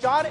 4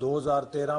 2013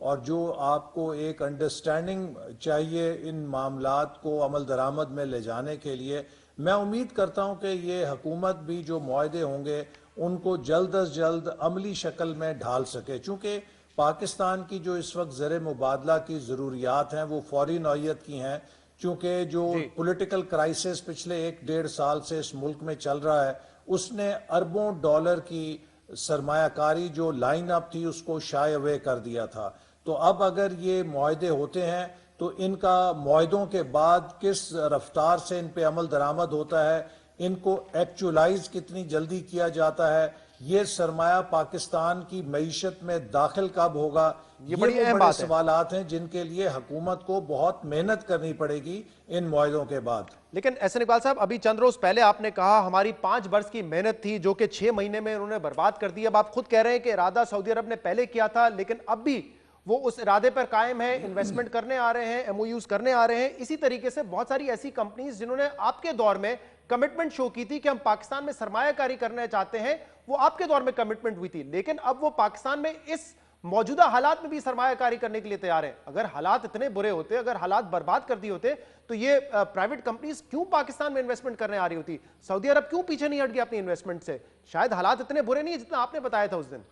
اور جو آپ کو ایک انڈرسٹینڈنگ چاہیے ان معاملات کو عمل درآمد میں لے جانے کے لیے، میں امید کرتا ہوں کہ یہ حکومت بھی جو معاہدے ہوں گے ان کو جلد از جلد عملی شکل میں ڈھال سکے، چونکہ پاکستان کی جو اس وقت زر مبادلہ کی ضروریات ہیں وہ فوری نوعیت کی ہیں، چونکہ جو پولیٹیکل کرائسس پچھلے 1-1.5 سال سے اس ملک میں چل رہا ہے اس نے اربوں ڈالر کی سرمایہ کاری جو لائن اپ تھی اس کو شائے اوے کر دیا تھا۔ تو اب اگر یہ معاہدے ہوتے ہیں تو ان کا معاہدوں کے بعد کس رفتار سے ان پہ عمل درآمد ہوتا ہے، ان کو ایکچولائز کتنی جلدی کیا جاتا ہے، یہ سرمایہ پاکستان کی معیشت میں داخل کب ہوگا، یہ بڑی اہم بڑے بات ہے۔ سوالات ہیں جن کے لیے حکومت کو بہت محنت کرنی پڑے گی ان معاہدوں کے بعد۔ لیکن احسن اقبال صاحب، ابھی چند روز پہلے آپ نے کہا ہماری 5 برس کی محنت تھی جو کہ 6 مہینے میں انہوں نے برباد کر دی۔ اب آپ خود کہہ رہے ہیں کہ ارادہ سعودی عرب نے پہلے کیا تھا لیکن اب بھی وہ اس ارادے پر قائم ہے، انویسٹمنٹ کرنے آ رہے ہیں، ایم او یوز کرنے آ رہے ہیں۔ اسی طریقے سے بہت ساری ایسی کمپنیز جنہوں نے آپ کے دور میں کمٹمنٹ شو کی تھی کہ ہم پاکستان میں سرمایہ کاری کرنا چاہتے ہیں، وہ آپ کے دور میں کمٹمنٹ ہوئی تھی، لیکن اب وہ پاکستان میں اس موجودہ حالات میں بھی سرمایہ کاری کرنے کے لیے تیار ہیں۔ اگر حالات اتنے برے ہوتے، اگر حالات برباد کر دی ہوتے تو یہ پرائیویٹ کمپنیز کیوں پاکستان میں انویسٹمنٹ کرنے آ رہی ہوتی؟ سعودی عرب کیوں پیچھے نہیں ہٹ گیا اپنی انویسٹمنٹ سے؟ شاید حالات اتنے برے نہیں جتنا آپ نے بتایا تھا اس دن۔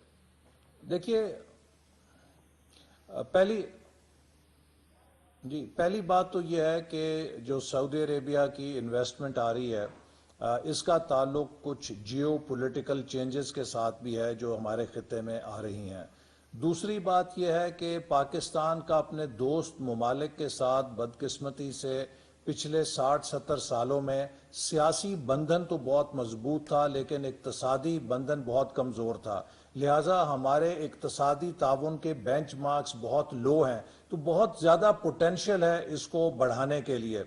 دیکھیے پہلی بات تو یہ ہے کہ جو سعودی عربیہ کی انویسٹمنٹ آ رہی ہے اس کا تعلق کچھ جیو پولیٹیکل چینجز کے ساتھ بھی ہے جو ہمارے خطے میں آ رہی ہیں۔ دوسری بات یہ ہے کہ پاکستان کا اپنے دوست ممالک کے ساتھ بدقسمتی سے پچھلے 60-70 سالوں میں سیاسی بندھن تو بہت مضبوط تھا لیکن اقتصادی بندھن بہت کمزور تھا، لہٰذا ہمارے اقتصادی تعاون کے بینچ مارکس بہت لو ہیں، تو بہت زیادہ پوٹینشل ہے اس کو بڑھانے کے لیے۔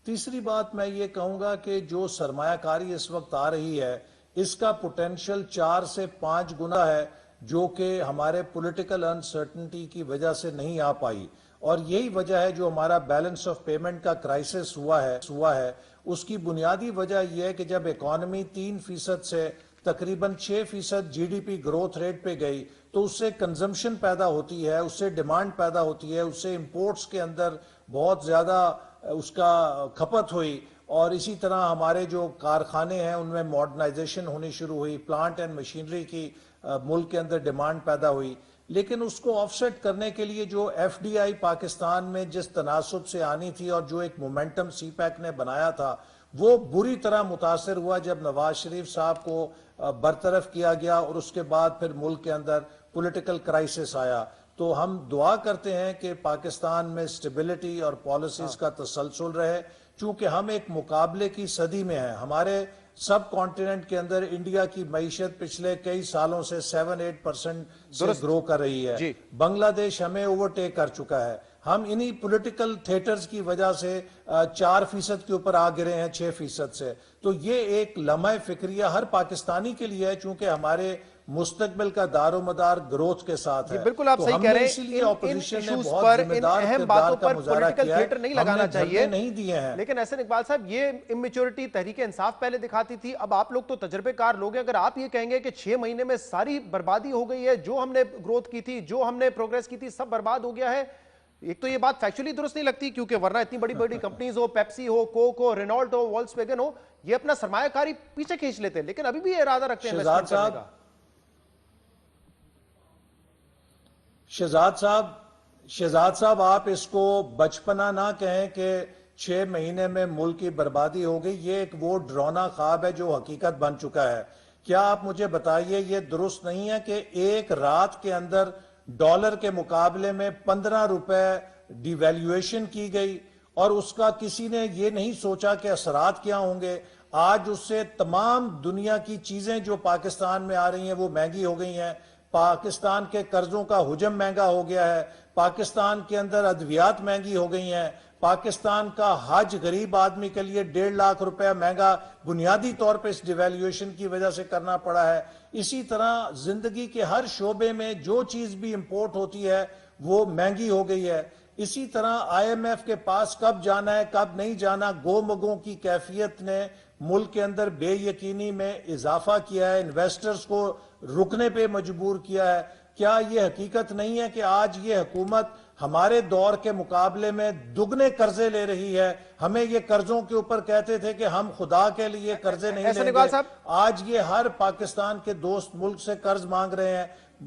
تیسری بات میں یہ کہوں گا کہ جو سرمایہ کاری اس وقت آ رہی ہے اس کا پوٹینشل 4 سے 5 گنا ہے جو کہ ہمارے پولیٹیکل انسرٹنٹی کی وجہ سے نہیں آ پائی، اور یہی وجہ ہے جو ہمارا بیلنس آف پیمنٹ کا کرائسس ہوا ہے اس کی بنیادی وجہ یہ ہے کہ جب اکانومی 3% سے تقریباً 6% G D P growth rate پہ گئی تو اس سے کنزمپشن پیدا ہوتی ہے، اس سے ڈیمانڈ پیدا ہوتی ہے، اس سے امپورٹس کے اندر بہت زیادہ اس کا کھپت ہوئی، اور اسی طرح ہمارے جو کارخانے ہیں ان میں ماڈرنائزیشن ہونی شروع ہوئی، پلانٹ اینڈ مشینری کی ملک کے اندر ڈیمانڈ پیدا ہوئی۔ لیکن اس کو آف سیٹ کرنے کے لیے جو ایف ڈی آئی پاکستان میں جس تناسب سے آنی تھی اور جو ایک مومنٹم سی پیک نے بنایا تھا وہ بری طرح متاثر ہوا جب نواز شریف صاحب کو برطرف کیا گیا اور اس کے بعد پھر ملک کے اندر پولیٹیکل کرائسس آیا۔ تو ہم دعا کرتے ہیں کہ پاکستان میں سٹیبلٹی اور پالیسیز کا تسلسل رہے، چونکہ ہم ایک مقابلے کی صدی میں ہیں۔ ہمارے سب کانٹیننٹ کے اندر انڈیا کی معیشت پچھلے کئی سالوں سے 7-8% سے گرو کر رہی ہے، بنگلہ دیش ہمیں اوورٹیک کر چکا ہے، ہم انہی پولیٹیکل تھیٹرز کی وجہ سے 4% کے اوپر آ گرے ہیں 6% سے۔ تو یہ ایک لمحہ فکریہ ہر پاکستانی کے لیے ہے چونکہ ہمارے مستقبل کا دار و مدار گروتھ کے ساتھ ہے۔ بالکل آپ صحیح کہہ رہے ہیں، اسی لیے اپوزیشن نے ایشوز بہت پر، ذمہ ان دار اہم کردار باتوں کا پر مظاہرہ پولیٹیکل کیا ہے، تھیٹر نہیں ہم لگانا نے چاہیے، دھرنے نہیں دیے ہیں۔ لیکن احسن اقبال صاحب یہ امیچورٹی تحریک انصاف پہلے دکھاتی تھی، اب آپ لوگ تو تجربے کار لوگ ہیں، اگر آپ یہ کہیں گے کہ 6 مہینے میں ساری بربادی ہو گئی ہے، جو ہم نے گروتھ کی تھی، جو ہم نے پروگریس کی تھی، سب برباد ہو گیا ہے، ایک تو یہ بات فیکچولی درست نہیں لگتی کیونکہ ورنہ اتنی بڑی بڑی companies who, Pepsi who, coke who, Renault who, والکس vegan ہو، یہ اپنا سرمایہ کاری پیچھے کھینچ لیتے، لیکن ابھی بھی یہ ارادہ رکھتے ہیں انویسٹمنٹ کرنے کا۔ شہزاد صاحب آپ اس کو بچپنا نہ کہیں کہ 6 مہینے میں ملک کی بربادی ہو گئی، یہ ایک وہ ڈراؤنا خواب ہے جو حقیقت بن چکا ہے۔ کیا آپ مجھے بتائیے یہ درست نہیں ہے کہ ایک رات کے اندر ڈالر کے مقابلے میں 15 روپے ڈی ویلیویشن کی گئی اور اس کا کسی نے یہ نہیں سوچا کہ اثرات کیا ہوں گے؟ آج اس سے تمام دنیا کی چیزیں جو پاکستان میں آ رہی ہیں وہ مہنگی ہو گئی ہیں، پاکستان کے قرضوں کا حجم مہنگا ہو گیا ہے، پاکستان کے اندر ادویات مہنگی ہو گئی ہیں، پاکستان کا حج غریب آدمی کے لیے 1.5 لاکھ روپے مہنگا بنیادی طور پہ اس ڈیویلیویشن کی وجہ سے کرنا پڑا ہے۔ اسی طرح زندگی کے ہر شعبے میں جو چیز بھی امپورٹ ہوتی ہے وہ مہنگی ہو گئی ہے۔ اسی طرح آئی ایم ایف کے پاس کب جانا ہے کب نہیں جانا، گو مگوں کی کیفیت نے ملک کے اندر بے یقینی میں اضافہ کیا ہے، انویسٹرز کو رکنے پہ مجبور کیا ہے۔ کیا یہ حقیقت نہیں ہے کہ آج یہ حکومت ہمارے دور کے مقابلے میں دگنے قرضے لے رہی ہے؟ ہمیں یہ قرضوں کے اوپر کہتے تھے کہ ہم خدا کے لیے قرضے نہیں لیں گے، آج یہ ہر پاکستان کے دوست ملک سے قرض مانگ رہے ہیں،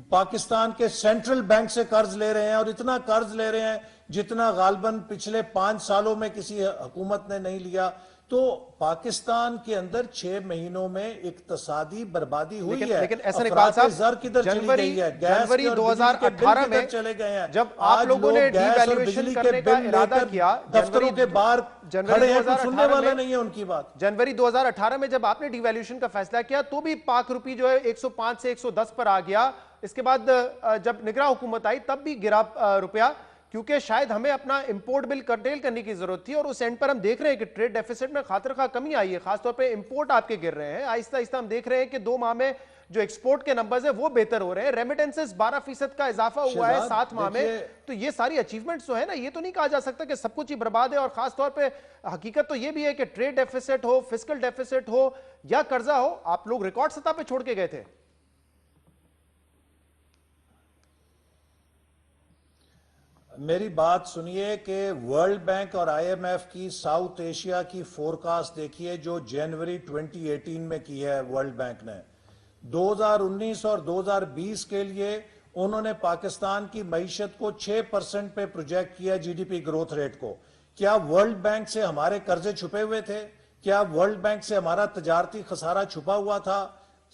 پاکستان کے سینٹرل بینک سے قرض لے رہے ہیں، اور اتنا قرض لے رہے ہیں جتنا غالباً پچھلے 5 سالوں میں کسی حکومت نے نہیں لیا۔ تو پاکستان کے اندر 6 مہینوں میں اقتصادی بربادی ہوئی ہے، لیکن احسن اقبال صاحب، زر کدھر چلی گئی ہے، جنوری 2018 میں چلے گئے ہیں، جب آپ لوگوں نے ڈی ویلیویشن کرنے کا ارادہ کیا، دفتروں کے باہر کھڑے ہیں، کوئی سننے والا نہیں ہے ان کی بات۔ جنوری 2018 میں جب آپ نے ڈی ویلیویشن کا فیصلہ کیا تو بھی پاک روپی جو ہے 105 سے 110 پر آ گیا، اس کے بعد جب نگراں حکومت آئی تب بھی گرا روپیہ، کیونکہ شاید ہمیں اپنا امپورٹ بل کرٹیل کرنے کی ضرورت تھی، اور اس اینڈ پر ہم دیکھ رہے ہیں کہ ٹریڈ ڈیفیسٹ میں خاطر خواہ کمی آئی ہے، خاص طور پہ امپورٹ آپ کے گر رہے ہیں، آہستہ آہستہ ہم دیکھ رہے ہیں کہ 2 ماہ میں جو ایکسپورٹ کے نمبرز ہیں وہ بہتر ہو رہے ہیں، ریمیٹنسز 12% کا اضافہ ہوا ہے 7 ماہ میں، تو یہ ساری اچیومنٹس جو ہے نا، یہ تو نہیں کہا جا سکتا کہ سب کچھ ہی برباد ہے، اور خاص طور پہ حقیقت تو یہ بھی ہے کہ ٹریڈ ڈیفیسٹ ہو، فسکل ڈیفیسٹ ہو یا قرضہ ہو، آپ لوگ ریکارڈ سطح پہ چھوڑ کے گئے تھے۔ میری بات سنیے کہ ورلڈ بینک اور آئی ایم ایف کی ساؤتھ ایشیا کی فورکاسٹ دیکھیے جو جنوری 2018 میں کی ہے ورلڈ بینک نے، 2019 اور 2020 کے لیے انہوں نے پاکستان کی معیشت کو 6% پہ پروجیکٹ کیا، G D P growth rate کو۔ کیا ورلڈ بینک سے ہمارے قرضے چھپے ہوئے تھے؟ کیا ورلڈ بینک سے ہمارا تجارتی خسارہ چھپا ہوا تھا؟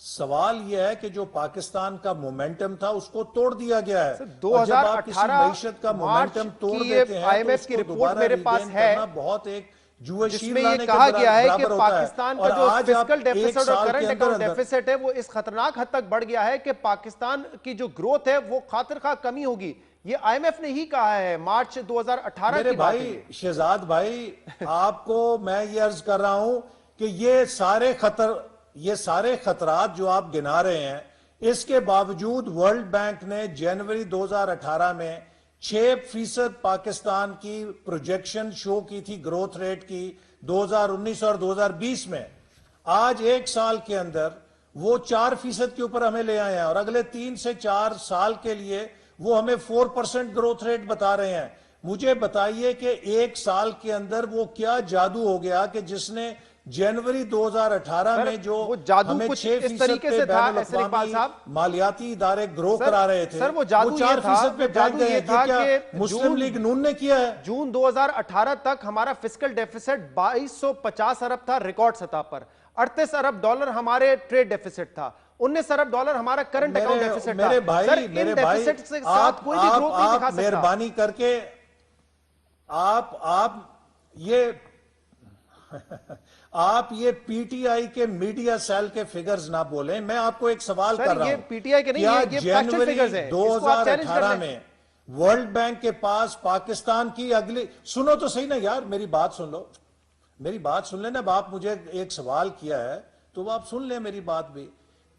سوال یہ ہے کہ جو پاکستان کا مومنٹم تھا اس کو توڑ دیا گیا ہے، اور جب آپ کسی معیشت کا مومنٹم توڑ دیتے ہیں تو اس کو دوبارہ ریگین کرنا بہت ایک جس میں یہ کہا گیا ہے کہ پاکستان کا جو فسکل ڈیفیسٹ اور کرنٹ اکاؤنٹ ڈیفیسٹ ہے وہ اس خطرناک حد تک بڑھ گیا ہے کہ پاکستان کی جو گروتھ ہے وہ خاطر خواہ کمی ہوگی، یہ آئی ایم ایف نے ہی کہا ہے مارچ 2018 کی بات ہے۔ بھائی شہزاد بھائی، آپ کو میں یہ عرض کر رہا ہوں کہ یہ سارے خطرات جو آپ گنا رہے ہیں، اس کے باوجود ورلڈ بینک نے جنوری 2018 میں 6% پاکستان کی پروجیکشن شو کی تھی گروتھ ریٹ کی 2019 اور 2020 میں۔ آج 1 سال کے اندر وہ 4% کے اوپر ہمیں لے آئے ہیں، اور اگلے 3 سے 4 سال کے لیے وہ ہمیں 4% گروتھ ریٹ بتا رہے ہیں۔ مجھے بتائیے کہ 1 سال کے اندر وہ کیا جادو ہو گیا کہ جس نے جنوری 2018 میں جو ہمیں 6% پہ بین الاقوامی مالیاتی ادارے گرو کرا رہے تھے، وہ 4% پہ پہنچ گئے ہیں۔ کیا مسلم لیگ نون نے کیا ہے؟ جون 2018 تک ہمارا فسکل ڈیفیسٹ 2250 ارب تھا ریکارڈ سطح پر، 38 ارب ڈالر ہمارے ٹریڈ ڈیفیسٹ تھا، 19 ارب ڈالر ہمارا کرنٹ اکاؤنٹ ڈیفیسٹ تھا۔ میرے بھائی آپ مہربانی کر کے آپ یہ پی ٹی آئی کے میڈیا سیل کے فگرز نہ بولیں، میں آپ کو ایک سوال کر رہا ہوں۔ یہ پی ٹی آئی کے نہیں ہے، یہ فیکچل فگرز ہیں۔ 2018 میں ورلڈ بینک کے پاس پاکستان کی اگلی، سنو تو صحیح نا یار، میری بات سن لو، میری بات سن لیں نا، آپ مجھے ایک سوال کیا ہے تو آپ سن لیں میری بات بھی۔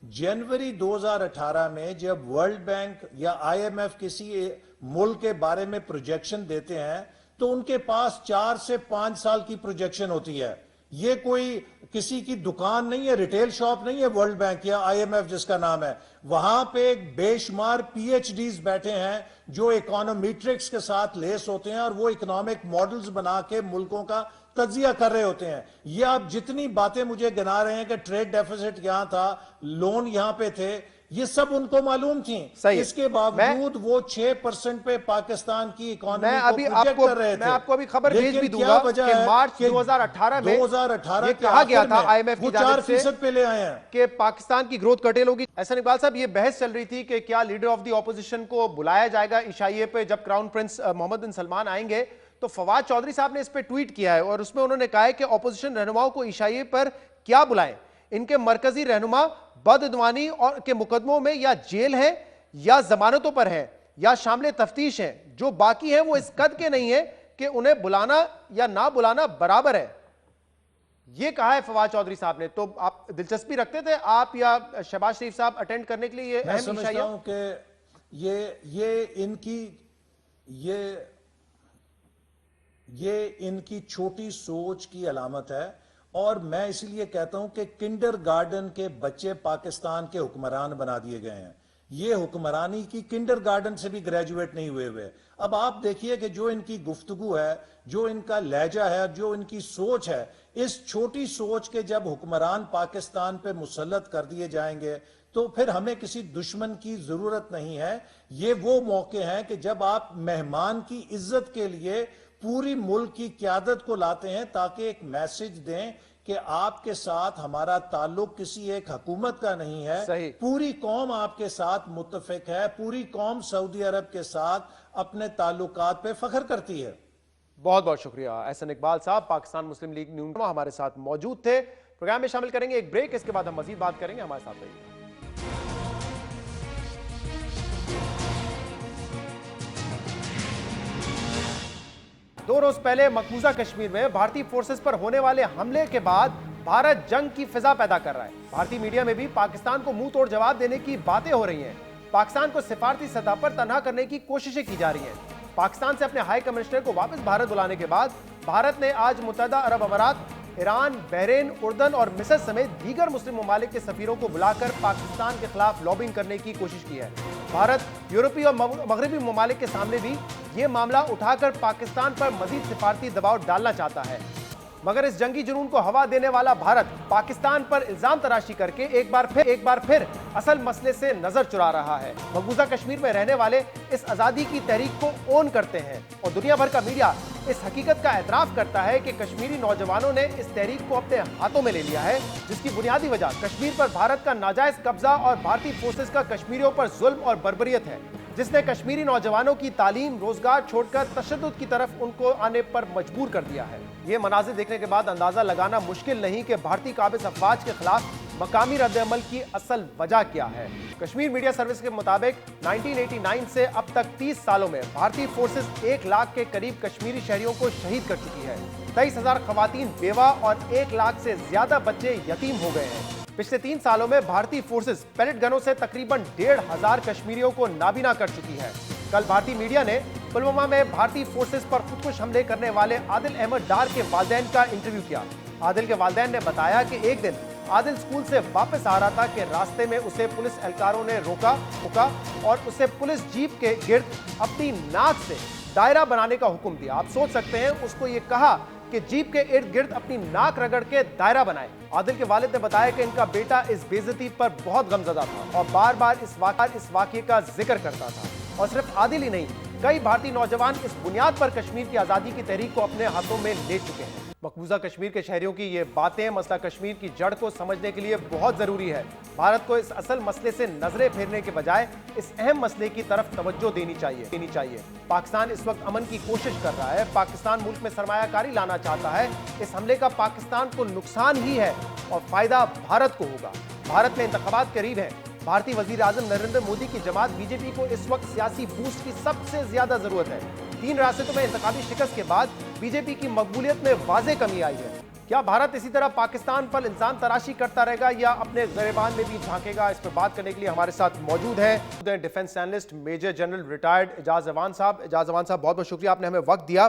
جنوری 2018 میں جب ورلڈ بینک یا آئی ایم ایف کسی ملک کے بارے میں پروجیکشن دیتے ہیں تو ان کے پاس 4 سے 5 سال کی پروجیکشن ہوتی ہے۔ یہ کوئی کسی کی دکان نہیں ہے، ریٹیل شاپ نہیں ہے ورلڈ بینک یا آئی ایم ایف جس کا نام ہے۔ وہاں پہ ایک بے شمار پی ایچ ڈیز بیٹھے ہیں جو اکانومیٹرکس کے ساتھ لیس ہوتے ہیں، اور وہ اکنامک ماڈلز بنا کے ملکوں کا تجزیہ کر رہے ہوتے ہیں۔ یہ آپ جتنی باتیں مجھے گنا رہے ہیں کہ ٹریڈ ڈیفیسٹ یہاں تھا، لون یہاں پہ تھے، یہ سب ان کو معلوم تھیں، اس کے باوجود وہ 6% پہ پاکستان کی اکانومی کو پروجیکٹ کر رہے تھے۔ میں آپ کو ابھی خبر بھیج بھی دوں گا کہ مارچ 2018 میں یہ کہا گیا تھا آئی ایم ایف کی جانب سے 4% پہ لے آئے ہیں کہ پاکستان کی گروتھ کرٹیل ہوگی۔ احسن اقبال صاحب، یہ بحث چل رہی تھی کہ کیا لیڈر آف دی اپوزیشن کو بلایا جائے گا عشائیے پہ جب کراؤن پرنس محمد بن سلمان آئیں گے، تو فواد چودھری صاحب نے اس پہ ٹویٹ کیا ہے، اور اس میں انہوں نے کہا ہے کہ اپوزیشن رہنماؤں کو عشائیے پر کیا بلائیں، ان کے مرکزی رہنما بدعنوانی اور کے مقدموں میں یا جیل ہیں یا ضمانتوں پر ہیں یا شامل تفتیش ہیں، جو باقی ہیں وہ اس قد کے نہیں ہیں کہ انہیں بلانا یا نہ بلانا برابر ہے۔ یہ کہا ہے فواد چودھری صاحب نے۔ تو آپ دلچسپی رکھتے تھے آپ یا شہباز شریف صاحب اٹینڈ کرنے کے لیے یہ میں سمجھتا ہوں کہ یہ ان کی چھوٹی سوچ کی علامت ہے، اور میں اسی لیے کہتا ہوں کہ کنڈر گارڈن کے بچے پاکستان کے حکمران بنا دیے گئے ہیں۔ یہ حکمرانی کی کنڈر گارڈن سے بھی گریجویٹ نہیں ہوئے ہوئے. اب آپ دیکھیے کہ جو ان کی گفتگو ہے, جو ان کا لہجہ ہے, جو ان کی سوچ ہے, اس چھوٹی سوچ کے جب حکمران پاکستان پہ مسلط کر دیے جائیں گے تو پھر ہمیں کسی دشمن کی ضرورت نہیں ہے. یہ وہ موقع ہیں کہ جب آپ مہمان کی عزت کے لیے پوری ملک کی قیادت کو لاتے ہیں تاکہ ایک میسج دیں کہ آپ کے ساتھ ہمارا تعلق کسی ایک حکومت کا نہیں ہے. صحیح. پوری قوم آپ کے ساتھ متفق ہے, پوری قوم سعودی عرب کے ساتھ اپنے تعلقات پہ فخر کرتی ہے. بہت بہت شکریہ احسن اقبال صاحب, پاکستان مسلم لیگ نیو ہمارے ساتھ موجود تھے. پروگرام میں شامل کریں گے ایک بریک, اس کے بعد ہم مزید بات کریں گے. ہمارے ساتھ رہیے. دو روز پہلے مقبوضہ کشمیر میں بھارتی فورسز پر ہونے والے حملے کے بعد بھارت جنگ کی فضا پیدا کر رہا ہے. بھارتی میڈیا میں بھی پاکستان کو منہ توڑ جواب دینے کی باتیں ہو رہی ہیں. پاکستان کو سفارتی سطح پر تنہا کرنے کی کوششیں کی جا رہی ہیں. پاکستان سے اپنے ہائی کمشنر کو واپس بھارت بلانے کے بعد بھارت نے آج متحدہ عرب امارات, ایران, بحرین, اردن اور مصر سمیت دیگر مسلم ممالک کے سفیروں کو بلا کر پاکستان کے خلاف لابنگ کرنے کی کوشش کی ہے. بھارت یورپی اور مغربی ممالک کے سامنے بھی یہ معاملہ اٹھا کر پاکستان پر مزید سفارتی دباؤ ڈالنا چاہتا ہے. مگر اس جنگی جنون کو ہوا دینے والا بھارت پاکستان پر الزام تراشی کر کے ایک بار پھر اصل مسئلے سے نظر چرا رہا ہے. مقبوضہ کشمیر میں رہنے والے اس آزادی کی تحریک کو اون کرتے ہیں اور دنیا بھر کا میڈیا اس حقیقت کا اعتراف کرتا ہے کہ کشمیری نوجوانوں نے اس تحریک کو اپنے ہاتھوں میں لے لیا ہے, جس کی بنیادی وجہ کشمیر پر بھارت کا ناجائز قبضہ اور بھارتی فورسز کا کشمیریوں پر ظلم اور بربریت ہے, جس نے کشمیری نوجوانوں کی تعلیم, روزگار چھوڑ کر تشدد کی طرف ان کو آنے پر مجبور کر دیا ہے. یہ مناظر دیکھنے کے بعد اندازہ لگانا مشکل نہیں کہ بھارتی قابض افواج کے خلاف مقامی رد عمل کی اصل وجہ کیا ہے. کشمیر میڈیا سروس کے مطابق 1989 سے اب تک 30 سالوں میں بھارتی فورسز 1 لاکھ کے قریب کشمیری شہریوں کو شہید کر چکی ہے. 23,000 خواتین بیوہ اور 1 لاکھ سے زیادہ بچے یتیم ہو گئے ہیں. پچھلے 3 سالوں میں بھارتی فورسز پیلٹ گنوں سے تقریباً 1,500 کشمیریوں کو نابینا کر چکی ہے. کل بھارتی میڈیا نے پلوامہ میں بھارتی فورسز پر خودکش حملے کرنے والے عادل احمد ڈار کے والدین کا انٹرویو کیا. عادل کے والدین نے بتایا کہ ایک دن عادل اسکول سے واپس آ رہا تھا کہ راستے میں اسے پولیس اہلکاروں نے روکا اور اسے پولیس جیپ کے گرد اپنی ناک سے دائرہ بنانے کا حکم دیا. آپ سوچ سکتے ہیں, اس کو یہ کہا کہ جیپ کے ارد گرد اپنی ناک رگڑ کے دائرہ بنائے. عادل کے والد نے بتایا کہ ان کا بیٹا اس بے عزتی پر بہت غمزدہ تھا اور بار بار اس واقعے کا ذکر کرتا تھا. اور صرف عادل ہی نہیں, کئی بھارتی نوجوان اس بنیاد پر کشمیر کی آزادی کی تحریک کو اپنے ہاتھوں میں لے چکے ہیں. مقبوضہ کشمیر کے شہریوں کی یہ باتیں مسئلہ کشمیر کی جڑ کو سمجھنے کے لیے بہت ضروری ہے. بھارت کو اس اصل مسئلے سے نظریں پھیرنے کے بجائے اس اہم مسئلے کی طرف توجہ دینی چاہیے. پاکستان اس وقت امن کی کوشش کر رہا ہے. پاکستان ملک میں سرمایہ کاری لانا چاہتا ہے. اس حملے کا پاکستان کو نقصان ہی ہے اور فائدہ بھارت کو ہوگا. بھارت میں انتخابات قریب ہیں. بھارتی وزیر اعظم نریندر مودی کی جماعت بی جے پی کو اس وقت سیاسی بوسٹ کی سب سے زیادہ ضرورت ہے. 3 ریاستوں میں انتخابی شکست کے بعد بی جے پی کی مقبولیت میں واضح کمی آئی ہے. کیا بھارت اسی طرح پاکستان پر الزام تراشی کرتا رہے گا یا اپنے گریبان میں بھی جھانکے گا؟ اس پر بات کرنے کے لیے ہمارے ساتھ موجود ہیں defence analyst major general retired Ijaz Aman صاحب. اعجاز امان صاحب, بہت بہت شکریہ, آپ نے ہمیں وقت دیا.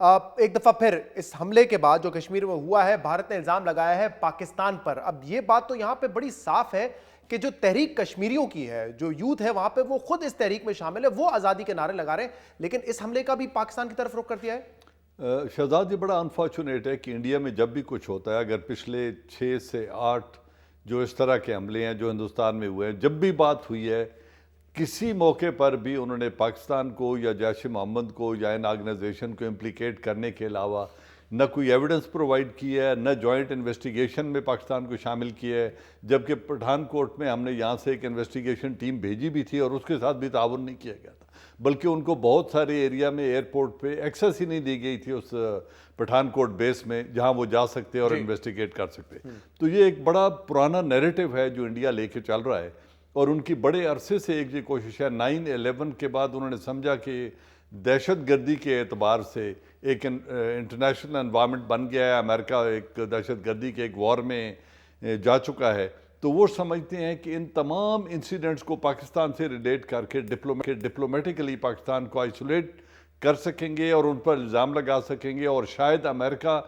ایک دفعہ پھر اس حملے کے بعد جو کشمیر میں ہوا ہے, بھارت نے الزام لگایا ہے پاکستان پر. اب یہ بات تو یہاں پہ بڑی صاف ہے کہ جو تحریک کشمیریوں کی ہے, جو یوتھ ہے وہاں پہ, وہ خود اس تحریک میں شامل ہے, وہ آزادی کے نعرے لگا رہے ہیں, لیکن اس حملے کا بھی پاکستان کی طرف رخ کر دیا ہے. شہزاد, یہ بڑا انفارچونیٹ ہے کہ انڈیا میں جب بھی کچھ ہوتا ہے, اگر پچھلے 6 سے 8 جو اس طرح کے حملے ہیں جو ہندوستان میں ہوئے ہیں, جب بھی بات ہوئی ہے کسی موقع پر بھی انہوں نے پاکستان کو یا جیش محمد کو یا ان آرگنائزیشن کو امپلیکیٹ کرنے کے علاوہ نہ کوئی ایویڈنس پرووائڈ کی ہے, نہ جوائنٹ انویسٹیگیشن میں پاکستان کو شامل کیا ہے. جبکہ پٹھان کوٹ میں ہم نے یہاں سے ایک انویسٹیگیشن ٹیم بھیجی بھی تھی اور اس کے ساتھ بھی تعاون نہیں کیا گیا تھا, بلکہ ان کو بہت سارے ایریا میں ایئرپورٹ پہ ایکسیس ہی نہیں دی گئی تھی اس پٹھان کوٹ بیس میں جہاں وہ جا سکتے اور انویسٹیگیٹ کر سکتے. تو یہ ایک بڑا پرانا نیریٹو ہے جو انڈیا لے کے چل رہا ہے, اور ان کی بڑے عرصے سے ایک یہ کوشش ہے. 9/11 کے بعد انہوں نے سمجھا کہ دہشت گردی کے اعتبار سے ایک انٹرنیشنل انوائرمنٹ بن گیا ہے, امریکہ ایک دہشت گردی کے ایک وار میں جا چکا ہے, تو وہ سمجھتے ہیں کہ ان تمام انسیڈنٹس کو پاکستان سے ریلیٹ کر کے ڈپلومیٹیکلی پاکستان کو آئسولیٹ کر سکیں گے اور ان پر الزام لگا سکیں گے, اور شاید امریکہ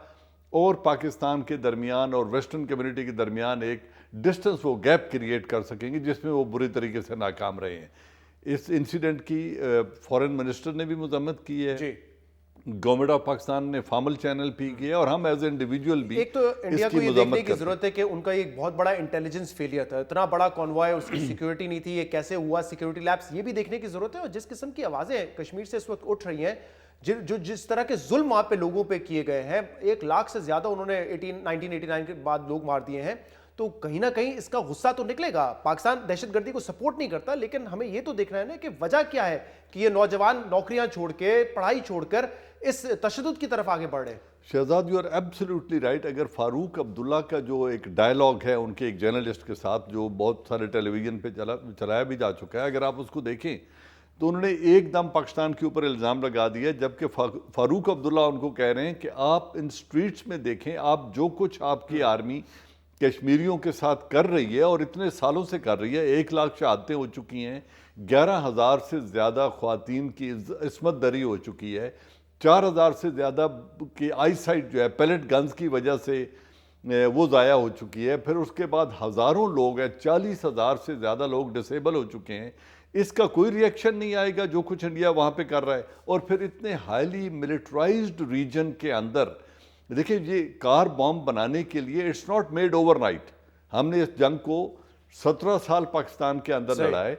اور پاکستان کے درمیان اور ویسٹرن کمیونٹی کے درمیان ایک ڈسٹنس، وہ گیپ کریٹ کر سکیں گے جس میں وہ بری طریقے سے ناکام رہے ہیں۔ اس انسیڈنٹ کی فورن منسٹر نے بھی مذمت کی ہے، گورنمنٹ آف پاکستان نے فارمل چینل پی کیا، اور ہم ایز انڈیویجول بھی ایک تو انڈیا کو یہ دیکھنے کی ضرورت ہے کہ ان کا ایک بہت بڑا انٹیلیجنس فیلئر تھا، اتنا بڑا کانوائے، اس کی سیکیورٹی نہیں تھی، یہ کیسے ہوا، سیکیورٹی لیپس، یہ بھی دیکھنے کی ضرورت ہے۔ اور جس قسم کی آوازیں کشمیر سے اس وقت اٹھ رہی ہیں، جس طرح کے ظلم وہاں پہ لوگوں پہ کیے گئے ہیں، 1 لاکھ سے زیادہ انہوں نے 1989 کے بعد لوگ مار دیے ہیں، تو کہیں نہ کہیں اس کا غصہ تو نکلے گا۔ پاکستان دہشت گردی کو سپورٹ نہیں کرتا، لیکن ہمیں یہ تو دیکھنا ہے نا کہ وجہ کیا ہے کہ یہ نوجوان نوکریاں چھوڑ کے، پڑھائی چھوڑ کر اس تشدد کی طرف آگے بڑھ رہے ہیں۔ Shahzad, you are absolutely right. اگر فاروق عبداللہ کا جو ایک ڈائلاگ ہے ان کے ایک جرنلسٹ کے ساتھ، جو بہت سارے ٹیلی ویژن پہ چلایا بھی جا چکا ہے، اگر آپ اس کو دیکھیں تو انہوں نے ایک دم پاکستان کے اوپر الزام لگا دیا، جبکہ فاروق عبداللہ ان کو کہہ رہے ہیں کہ آپ ان سٹریٹس میں دیکھیں، آپ جو کچھ آپ کی آرمی کشمیریوں کے ساتھ کر رہی ہے اور اتنے سالوں سے کر رہی ہے، 1 لاکھ شہادتیں ہو چکی ہیں، 11,000 سے زیادہ خواتین کی عصمت دری ہو چکی ہے، 4,000 سے زیادہ کی آئی سائٹ جو ہے پیلٹ گنز کی وجہ سے وہ ضائع ہو چکی ہے، پھر اس کے بعد ہزاروں لوگ ہیں، 40,000 سے زیادہ لوگ ڈسیبل ہو چکے ہیں۔ اس کا کوئی ری ایکشن نہیں آئے گا جو کچھ انڈیا وہاں پہ کر رہا ہے، اور پھر اتنے ہائیلی ملٹرائزڈ ریجن کے اندر دیکھیں، یہ کار بام بنانے کے لیے it's not made overnight. ہم نے اس جنگ کو 17 سال پاکستان کے اندر لڑا ہے۔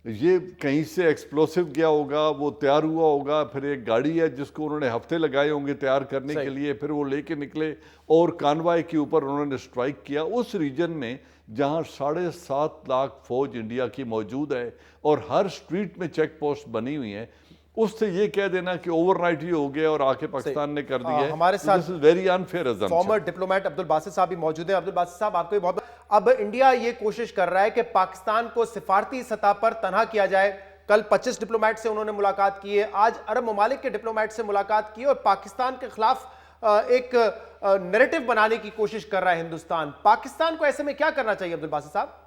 یہ کہیں سے ایکسپلوسیو گیا ہوگا، وہ تیار ہوا ہوگا، پھر ایک گاڑی ہے جس کو انہوں نے ہفتے لگائے ہوں گے تیار کرنے کے لیے، پھر وہ لے کے نکلے اور کانوائے کے اوپر انہوں نے سٹرائک کیا اس ریجن میں جہاں 7.5 لاکھ فوج انڈیا کی موجود ہے اور ہر سٹریٹ میں چیک پوسٹ بنی ہوئی ہیں۔ اس سے یہ کہہ دینا کہ اوور نائٹ ہی ہو گیا اور آ کے پاکستان نے کر دیا ہے، ہمارے ساتھ very unfair assumption۔ Former diplomat Abdul Basit صاحب بھی موجود ہیں۔ عبدالباسط صاحب، آپ کو بہت اب انڈیا یہ کوشش کر رہا ہے کہ پاکستان کو سفارتی سطح پر تنہا کیا جائے۔ کل 25 ڈپلومیٹ سے انہوں نے ملاقات کی ہے، آج عرب ممالک کے ڈپلومیٹ سے ملاقات کی ہے، اور پاکستان کے خلاف ایک نیریٹو بنانے کی کوشش کر رہا ہے ہندوستان۔ پاکستان کو ایسے میں کیا کرنا چاہیے عبدالباسط صاحب؟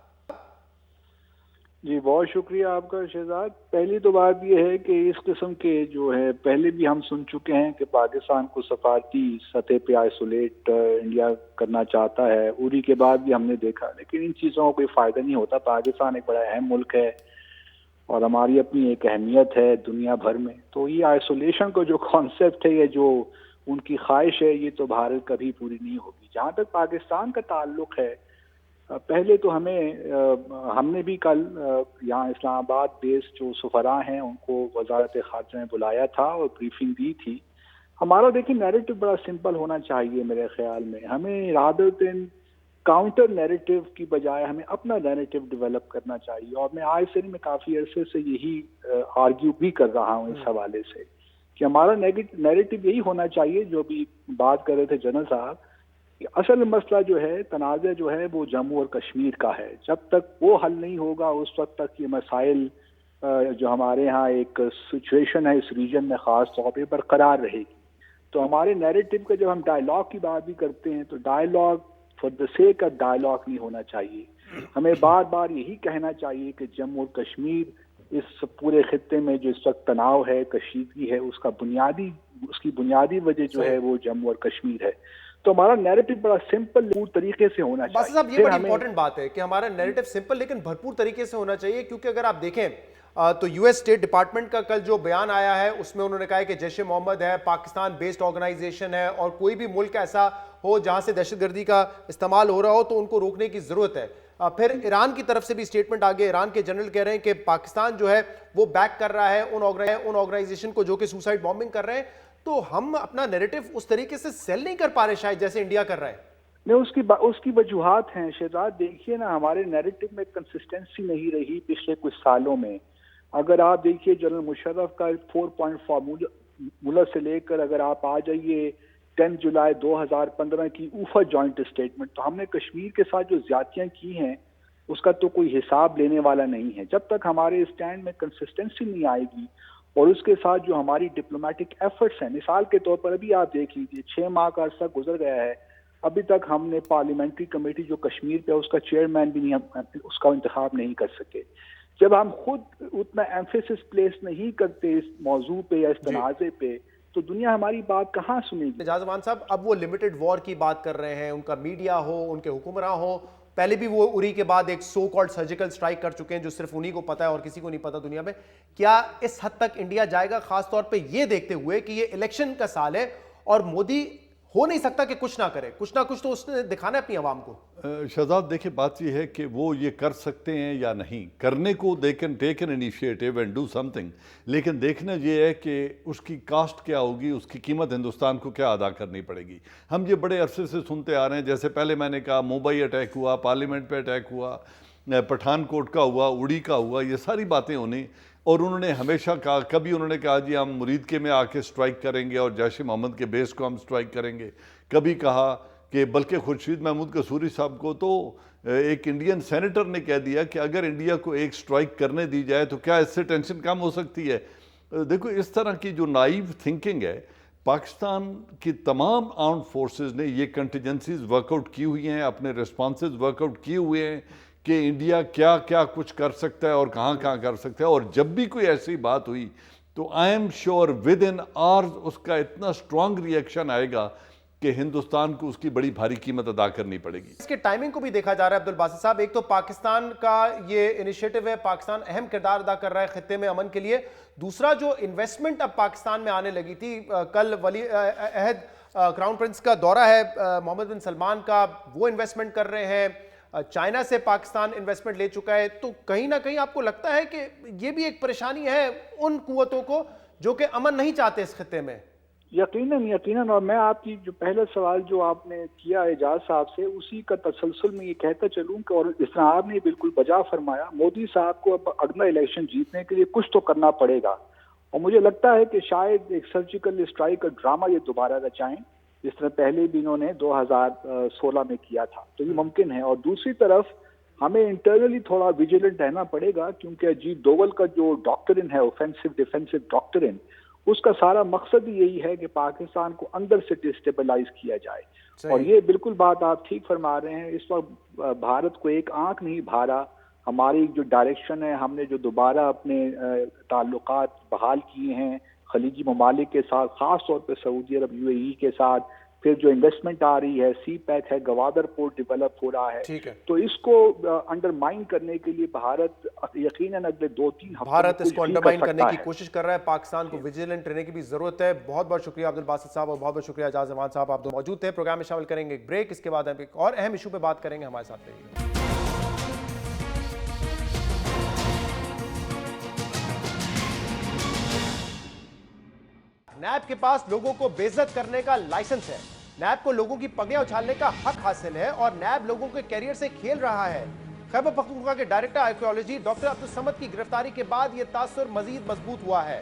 جی بہت شکریہ آپ کا شہزاد۔ پہلی تو بات یہ ہے کہ اس قسم کے جو ہے پہلے بھی ہم سن چکے ہیں کہ پاکستان کو سفارتی سطح پہ آئسولیٹ انڈیا کرنا چاہتا ہے، اری کے بعد بھی ہم نے دیکھا، لیکن ان چیزوں کا کوئی فائدہ نہیں ہوتا۔ پاکستان ایک بڑا اہم ملک ہے اور ہماری اپنی ایک اہمیت ہے دنیا بھر میں، تو یہ آئسولیشن کو جو کانسیپٹ ہے، یہ جو ان کی خواہش ہے، یہ تو بھارت کبھی پوری نہیں ہوگی۔ جہاں تک پاکستان کا تعلق ہے، پہلے تو ہم نے بھی کل یہاں اسلام آباد بیس جو سفراء ہیں ان کو وزارت خارجہ میں بلایا تھا اور بریفنگ دی تھی۔ ہمارا دیکھیں نیریٹو بڑا سمپل ہونا چاہیے میرے خیال میں، ہمیں رادر دین کاؤنٹر نیریٹو کی بجائے ہمیں اپنا نیریٹو ڈیولپ کرنا چاہیے، اور میں آج سے میں کافی عرصے سے یہی آرگیو بھی کر رہا ہوں اس حوالے سے کہ ہمارا نیریٹو یہی ہونا چاہیے، جو بھی بات کر رہے تھے جنرل صاحب، اصل مسئلہ جو ہے، تنازع جو ہے وہ جموں اور کشمیر کا ہے۔ جب تک وہ حل نہیں ہوگا اس وقت تک یہ مسائل جو ہمارے ہاں ایک سچویشن ہے اس ریجن میں خاص طور پہ برقرار رہے گی۔ تو ہمارے نیریٹو کا جب ہم ڈائلاگ کی بات بھی کرتے ہیں تو dialogue for the sake of dialogue نہیں ہونا چاہیے، ہمیں بار بار یہی کہنا چاہیے کہ جموں اور کشمیر اس پورے خطے میں جو اس وقت تناؤ ہے، کشیدگی ہے، اس کی بنیادی وجہ جو ہے وہ جموں اور کشمیر ہے۔ تو ہمارا نیریٹو بڑا سمپل طریقے سے ہونا چاہیے۔ باسط صاحب، یہ بڑی امپورٹنٹ بات ہے کہ ہمارا نیریٹو سمپل لیکن بھرپور طریقے سے ہونا چاہیے، کیونکہ اگر آپ دیکھیں تو یو ایس اسٹیٹ ڈپارٹمنٹ کا کل جو بیان آیا ہے اس میں انہوں نے کہا ہے کہ جیش محمد ہے، پاکستان بیسڈ آرگنائزیشن ہے، اور کوئی بھی ملک ایسا ہو جہاں سے دہشت گردی کا استعمال ہو رہا ہو تو ان کو روکنے کی ضرورت ہے۔ پھر ایران کی طرف سے بھی اسٹیٹمنٹ آگے، ایران کے جنرل کہہ رہے ہیں کہ پاکستان جو ہے وہ بیک کر رہا ہے ان آرگنائزیشن کو جو کہ سوسائڈ بامبنگ کر رہے ہیں۔ تو ہم اپنا نیریٹو اس طریقے سے سیل نہیں کر پا رہے شاید جیسے انڈیا کر رہا ہے۔ نہیں، اس کی وجوہات ہیں شہزاد۔ دیکھیے نا، ہمارے نیریٹو میں کنسسٹنسی نہیں رہی پچھلے کچھ سالوں میں۔ اگر آپ دیکھیے جنرل مشرف کا 4 پوائنٹ فارمولا سے لے کر اگر آپ آ جائیے 10 جولائی 2015 کی اوفا جوائنٹ اسٹیٹمنٹ، تو ہم نے کشمیر کے ساتھ جو زیادتیاں کی ہیں اس کا تو کوئی حساب لینے والا نہیں ہے۔ جب تک ہمارے اسٹینڈ میں کنسسٹنسی نہیں آئے گی اور اس کے ساتھ جو ہماری ڈپلومیٹک ایفرٹس ہیں، مثال کے طور پر ابھی آپ دیکھ لیجیے 6 ماہ کا عرصہ گزر گیا ہے، ابھی تک ہم نے پارلیمنٹری کمیٹی جو کشمیر پہ اس کا چیئرمین بھی نہیں، اس کا انتخاب نہیں کر سکے۔ جب ہم خود اتنا ایمفیسس پلیس نہیں کرتے اس موضوع پہ یا اس تنازع پہ تو دنیا ہماری بات کہاں سنے گی؟ اعجاز امان صاحب، اب وہ لمیٹڈ وار کی بات کر رہے ہیں، ان کا میڈیا ہو، ان کے حکمراں ہو، پہلے بھی وہ اری کے بعد ایک سو کالڈ سرجیکل سٹرائک کر چکے ہیں جو صرف انہی کو پتا ہے اور کسی کو نہیں پتا دنیا میں. کیا اس حد تک انڈیا جائے گا، خاص طور پہ یہ دیکھتے ہوئے کہ یہ الیکشن کا سال ہے اور مودی ہو نہیں سکتا کہ کچھ نہ کرے، کچھ نہ کچھ تو اس نے دکھانا ہے اپنی عوام کو؟ شہزاد دیکھیں، بات یہ ہے کہ وہ یہ کر سکتے ہیں یا نہیں کرنے کو، they can take an initiative and do something، لیکن دیکھنا یہ ہے کہ اس کی کاسٹ کیا ہوگی، اس کی قیمت ہندوستان کو کیا ادا کرنی پڑے گی. ہم یہ بڑے عرصے سے سنتے آ رہے ہیں، جیسے پہلے میں نے کہا ممبئی اٹیک ہوا، پارلیمنٹ پہ اٹیک ہوا، پٹھان کوٹ کا ہوا، اڑی کا ہوا، یہ ساری باتیں ہونی، اور انہوں نے ہمیشہ کہا، کبھی انہوں نے کہا جی ہم مرید کے میں آ کے سٹرائک کریں گے اور جیش محمد کے بیس کو ہم سٹرائک کریں گے، کبھی کہا کہ بلکہ خورشید محمود قصوری صاحب کو تو ایک انڈین سینیٹر نے کہہ دیا کہ اگر انڈیا کو ایک سٹرائک کرنے دی جائے تو کیا اس سے ٹینشن کم ہو سکتی ہے. دیکھو اس طرح کی جو نائیو تھنکنگ ہے، پاکستان کی تمام آرمڈ فورسز نے یہ کنٹیجنسیز ورک آؤٹ کی ہوئی ہیں، اپنے ریسپانسز ورک آؤٹ کیے ہوئے ہیں کہ انڈیا کیا کیا کچھ کر سکتا ہے اور کہاں کہاں کر سکتا ہے. اور جب بھی کوئی ایسی بات ہوئی تو I am sure with in hours اس کا اتنا سٹرانگ ری ایکشن آئے گا کہ ہندوستان کو اس کی بڑی بھاری قیمت ادا کرنی پڑے گی. اس کے ٹائمنگ کو بھی دیکھا جا رہا ہے عبدالباسط صاحب. ایک تو پاکستان کا یہ انیشیٹو ہے، پاکستان اہم کردار ادا کر رہا ہے خطے میں امن کے لیے. دوسرا جو انویسٹمنٹ اب پاکستان میں آنے لگی تھی، کل ولی عہد کراؤن پرنس کا دورہ ہے محمد بن سلمان کا، وہ انویسٹمنٹ کر رہے ہیں. چائنا سے پاکستان انویسٹمنٹ لے چکا ہے. تو کہیں نہ کہیں آپ کو لگتا ہے کہ یہ بھی ایک پریشانی ہے ان قوتوں کو جو کہ امن نہیں چاہتے اس خطے میں؟ یقیناً. اور میں آپ کی جو پہلا سوال جو آپ نے کیا اعجاز صاحب سے، اسی کا تسلسل میں یہ کہتا چلوں کہ، اور اس طرح آپ نے بالکل بجا فرمایا، مودی صاحب کو اب اگلا الیکشن جیتنے کے لیے کچھ تو کرنا پڑے گا. اور مجھے لگتا ہے کہ شاید ایک سرجیکل اسٹرائک کا ڈرامہ یہ دوبارہ رچائیں، جس طرح پہلے بھی انہوں نے 2016 میں کیا تھا. تو یہ ممکن ہے. اور دوسری طرف ہمیں انٹرنلی تھوڑا ویجیلنٹ رہنا پڑے گا، کیونکہ اجیت دوول کا جو ڈاکٹرن ہے، اوفینسو ڈیفینسو ڈاکٹرن، اس کا سارا مقصد یہی ہے کہ پاکستان کو اندر سے ڈسٹیبلائز کیا جائے. اور یہ بالکل بات آپ ٹھیک فرما رہے ہیں. اس وقت بھارت کو ایک آنکھ نہیں بھارا. ہماری جو ڈائریکشن ہے، ہم نے جو دوبارہ اپنے تعلقات بحال کیے ہیں خلیجی ممالک کے ساتھ، خاص طور پہ سعودی عرب، UAE کے ساتھ، پھر جو انویسٹمنٹ آ رہی ہے، سی پیک ہے، گوادر پورٹ ڈیولپ ہو رہا ہے، تو اس کو انڈرمائن کرنے کے لیے بھارت یقیناً اگلے 2-3 ہفتوں بھارت اس کو انڈرمائن کرنے کی کوشش کر رہا ہے. پاکستان کو ویجیلنٹ رہنے کی بھی ضرورت ہے. بہت بہت شکریہ عبدالباسط صاحب، اور بہت بہت شکریہ اعجاز امان صاحب، آپ دو موجود تھے. پروگرام میں شامل کریں گے ایک بریک، اس کے بعد ہم ایک اور اہم ایشو پہ بات کریں گے. ہمارے ساتھ رہیے. نیب کے پاس لوگوں کو بے عزت کرنے کا لائسنس ہے. نیب کو لوگوں کی پگڑیاں اچھالنے کا حق حاصل ہے اور نیب لوگوں کے کیریئر سے کھیل رہا ہے. خیبر پختونخوا کے ڈائریکٹر آرکیالوجی ڈاکٹر عبدالصمد کی گرفتاری کے بعد یہ تاثر مزید مضبوط ہوا ہے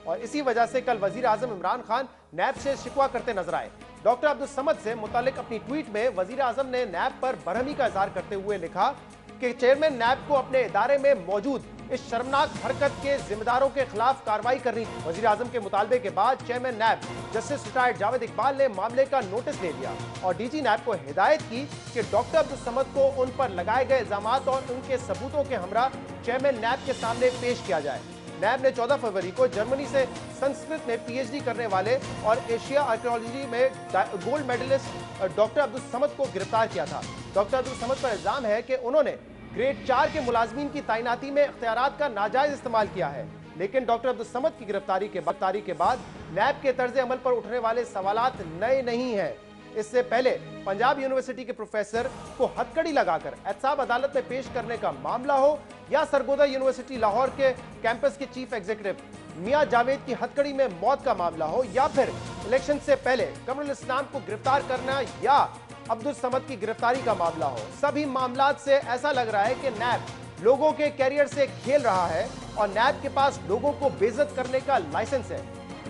اور اسی وجہ سے کل وزیر اعظم عمران خان نیب سے شکوہ کرتے نظر آئے. ڈاکٹر عبدالصمد سے متعلق اپنی ٹویٹ میں وزیر اعظم نے نیب پر برہمی کا اظہار کرتے ہوئے لکھا کہ چیئرمین نیب کو اپنے ادارے میں موجود اس شرمناک حرکت کے ذمہ داروں کے خلاف کارروائی کرنی تھی. وزیر اعظم کے مطالبے کے بعد chairman NAB justice retired Javed Iqbal نے معاملے کا نوٹس لے لیا اور ڈی جی نیب کو ہدایت کی کہ ڈاکٹر عبدالصمد کو ان پر لگائے گئے الزامات اور ان کے ثبوتوں کے ہمراہ چیئرمین نیب کے سامنے پیش کیا جائے. نیب نے 14 فروری کو جرمنی سے سنسکرت میں پی ایچ ڈی کرنے والے اور ایشیا آرکیالوجی میں گولڈ میڈلسٹ ڈاکٹر عبدالصمد کو گرفتار کیا تھا. ڈاکٹر عبدالصمد پر الزام ہے کہ انہوں نے گریڈ 4 کے ملازمین کی تعیناتی میں اختیارات کا ناجائز استعمال کیا ہے. لیکن ڈاکٹر عبدالصمد کی گرفتاری کے بعد نیب کے طرز عمل پر اٹھنے والے سوالات نئے نہیں ہیں. اس سے پہلے پنجاب یونیورسٹی کے پروفیسر کو ہتھکڑی لگا کر احتساب عدالت میں پیش کرنے کا معاملہ ہو، یا سرگودا یونیورسٹی لاہور کے کیمپس کے چیف ایگزیکٹو میاں جاوید کی ہتھکڑی میں موت کا معاملہ ہو، یا پھر الیکشن سے پہلے قمر الاسلام کو گرفتار کرنا یا عبدالصمد کی گرفتاری کا معاملہ ہو، سبھی معاملات سے ایسا لگ رہا ہے کہ نیب لوگوں کے کیریئر سے کھیل رہا ہے اور نیب کے پاس لوگوں کو بے عزت کرنے کا لائسنس ہے.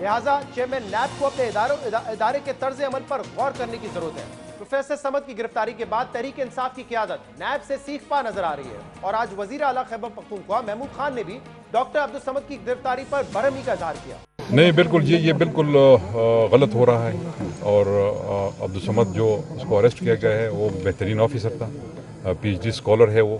لہٰذا چیئرمین نیب کو اپنے ادارے کے طرز عمل پر غور کرنے کی ضرورت ہے. پروفیسر صمد کی گرفتاری کے بعد تحریک انصاف کی قیادت نیب سے سیکھ پا نظر آ رہی ہے اور آج وزیر اعلیٰ خیبر پختونخوا محمود خان نے بھی ڈاکٹر عبدالصمد کی گرفتاری پر برہمی کا اظہار کیا. نہیں، بالکل یہ بالکل غلط ہو رہا ہے. اور عبدالصمد جو اس کو اریسٹ کیا گیا ہے وہ بہترین آفیسر تھا، PhD اسکالر ہے وہ،